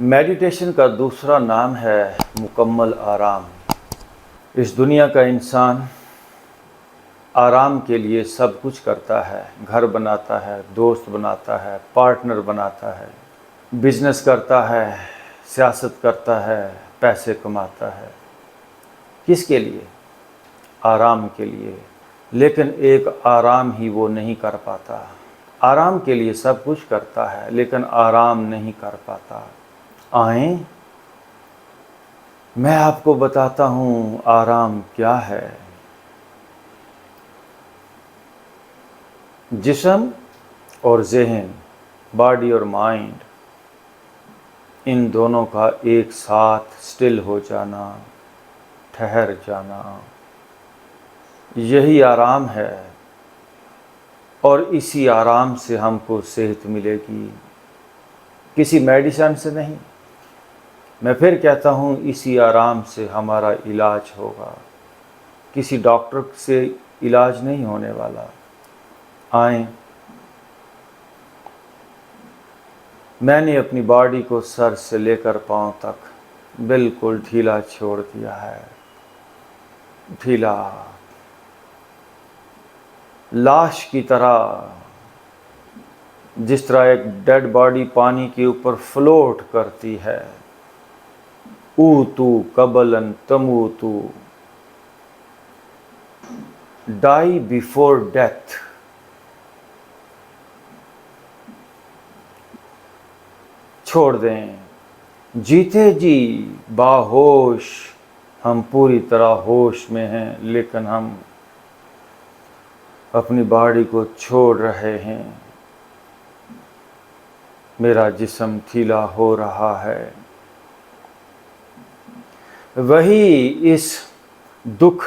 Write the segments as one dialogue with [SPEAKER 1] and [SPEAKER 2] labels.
[SPEAKER 1] Meditation का दूसरा नाम है मुकम्मल आराम। इस दुनिया का इंसान आराम के लिए सब कुछ करता है, घर बनाता है, दोस्त बनाता है, पार्टनर बनाता है, बिजनेस करता है, सियासत करता है, पैसे कमाता है। किसके लिए? आराम के लिए। लेकिन एक आराम ही वो नहीं कर पाता। आराम के लिए सब कुछ करता है लेकिन आराम नहीं कर पाता। आएं, मैं आपको बताता हूँ आराम क्या है। जिस्म और ज़हन, बॉडी और माइंड, इन दोनों का एक साथ स्टिल हो जाना, ठहर जाना, यही आराम है। और इसी आराम से हमको सेहत मिलेगी, किसी मेडिसिन से नहीं। मैं फिर कहता हूँ, इसी आराम से हमारा इलाज होगा, किसी डॉक्टर से इलाज नहीं होने वाला। आएं, मैंने अपनी बॉडी को सर से लेकर पांव तक बिल्कुल ढीला छोड़ दिया है। ढीला, लाश की तरह। जिस तरह एक डेड बॉडी पानी के ऊपर फ्लोट करती है, ऊतू कबलन तमूतू, डाई बिफोर डेथ। छोड़ दें, जीते जी बाहोश। हम पूरी तरह होश में हैं लेकिन हम अपनी बॉडी को छोड़ रहे हैं। मेरा जिस्म ढीला हो रहा है। वही इस दुख,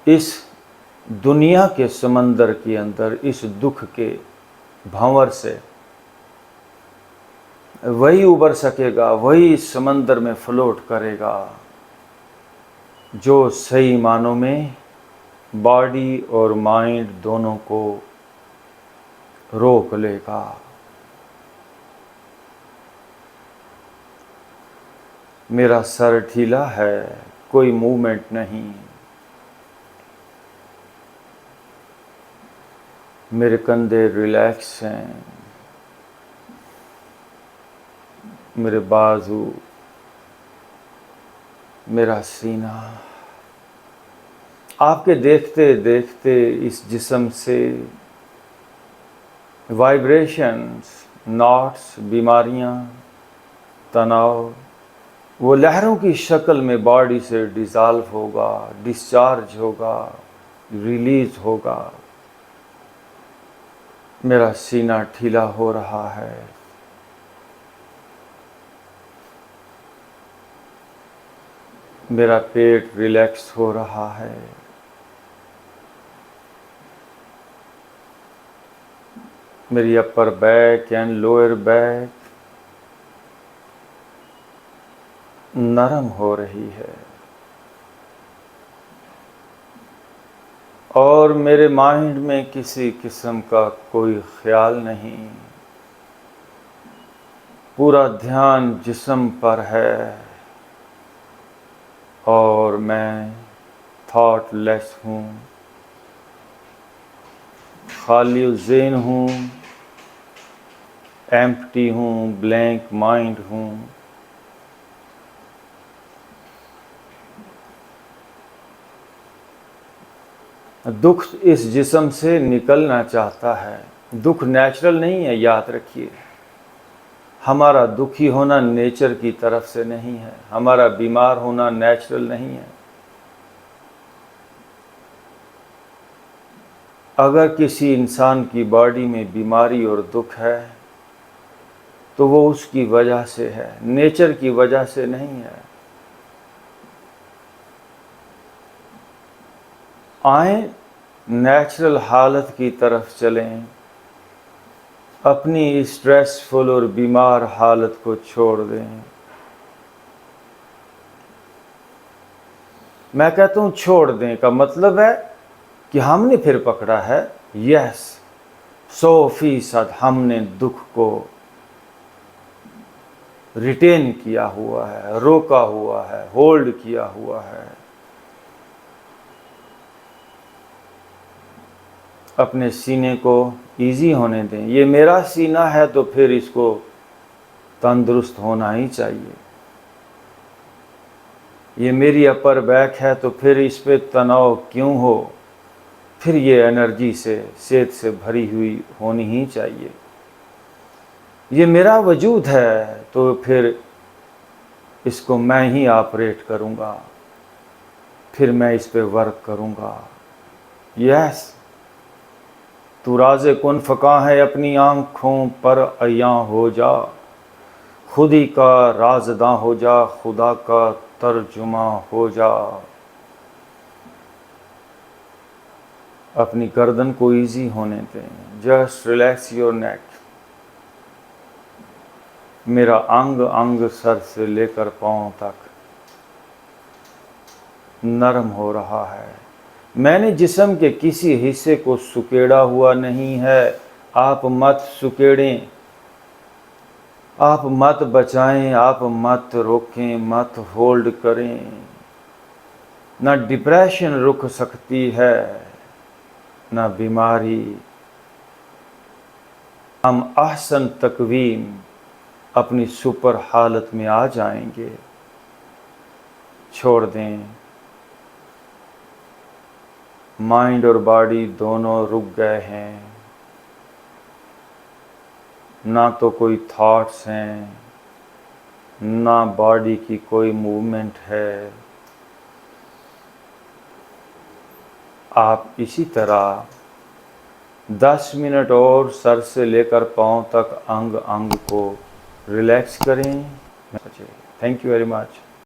[SPEAKER 1] इस दुनिया के समंदर के अंदर, इस दुख के भंवर से वही उबर सकेगा, वही इस समंदर में फ्लोट करेगा जो सही मानों में बॉडी और माइंड दोनों को रोक लेगा। मेरा सर ढीला है, कोई मूवमेंट नहीं। मेरे कंधे रिलैक्स हैं, मेरे बाजू, मेरा सीना। आपके देखते देखते इस जिस्म से वाइब्रेशंस, नॉट्स, बीमारियां, तनाव, वो लहरों की शक्ल में बॉडी से डिसॉल्व होगा, डिस्चार्ज होगा, रिलीज होगा। मेरा सीना ढीला हो रहा है। मेरा पेट रिलैक्स हो रहा है। मेरी upper back and lower back नरम हो रही है। और मेरे माइंड में किसी किस्म का कोई ख्याल नहीं। पूरा ध्यान जिस्म पर है और मैं थॉटलेस हूँ, खाली ज़हन हूँ, एम्प्टी हूँ, ब्लैंक माइंड हूँ। दुख इस जिस्म से निकलना चाहता है। दुख नेचुरल नहीं है, याद रखिए। हमारा दुखी होना नेचर की तरफ से नहीं है। हमारा बीमार होना नेचुरल नहीं है। अगर किसी इंसान की बॉडी में बीमारी और दुख है तो वो उसकी वजह से है, नेचर की वजह से नहीं है। आए, नेचुरल हालत की तरफ चलें। अपनी स्ट्रेसफुल और बीमार हालत को छोड़ दें। मैं कहता हूँ छोड़ दें का मतलब है कि हमने फिर पकड़ा है। यस, 100% हमने दुख को रिटेन किया हुआ है, रोका हुआ है, होल्ड किया हुआ है। अपने सीने को इजी होने दें। ये मेरा सीना है तो फिर इसको तंदुरुस्त होना ही चाहिए। ये मेरी अपर बैक है तो फिर इस पे तनाव क्यों हो, फिर ये एनर्जी से, सेहत से भरी हुई होनी ही चाहिए। ये मेरा वजूद है तो फिर इसको मैं ही ऑपरेट करूँगा, फिर मैं इस पे वर्क करूँगा। यस, तू राज़े कुन फ़क़ा है, अपनी आँखों पर अयां हो जा, खुद ही का राज़दां हो जा, खुदा का तर्जुमा हो जा। अपनी गर्दन को इजी होने दें। Just relax your neck. मेरा अंग अंग सर से लेकर पांव तक नरम हो रहा है। मैंने जिस्म के किसी हिस्से को सुकेड़ा हुआ नहीं है। आप मत सुकेड़ें, आप मत बचाएं, आप मत रोकें, मत होल्ड करें। ना डिप्रेशन रुक सकती है, ना बीमारी। हम अहसन तकवीम अपनी सुपर हालत में आ जाएंगे। छोड़ दें, माइंड और बॉडी दोनों रुक गए हैं। ना तो कोई थॉट्स हैं, ना बॉडी की कोई मूवमेंट है। आप इसी तरह 10 मिनट और सर से लेकर पांव तक अंग अंग को रिलैक्स करें। Thank you very much.